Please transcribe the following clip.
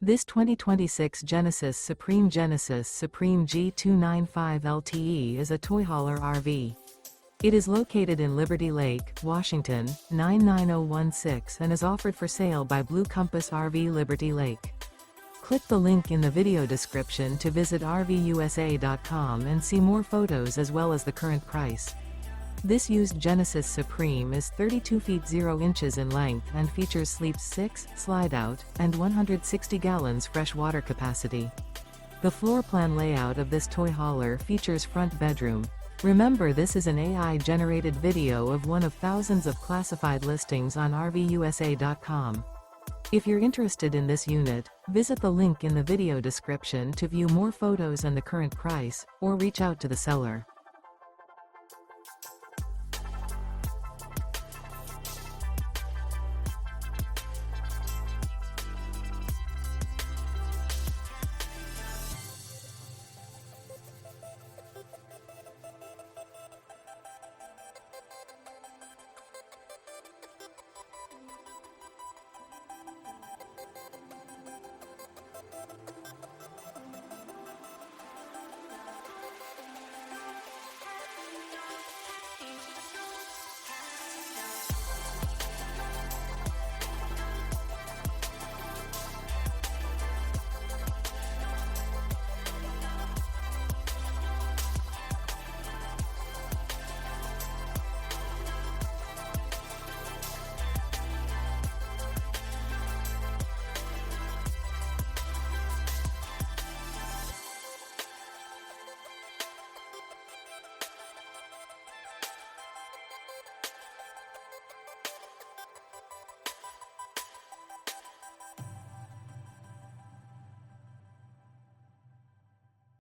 This 2026 Genesis Supreme G295 LTE is a toy hauler RV. It is located in Liberty Lake, Washington, 99016 and is offered for sale by Blue Compass RV Liberty Lake. Click the link in the video description to visit RVUSA.com and see more photos as well as the current price. This used Genesis Supreme is 32 feet 0 inches in length and features Sleep 6, Slideout, and 160 gallons fresh water capacity. The floor plan layout of this toy hauler features front bedroom. Remember, this is an AI-generated video of one of thousands of classified listings on RVUSA.com. If you're interested in this unit, visit the link in the video description to view more photos and the current price, or reach out to the seller.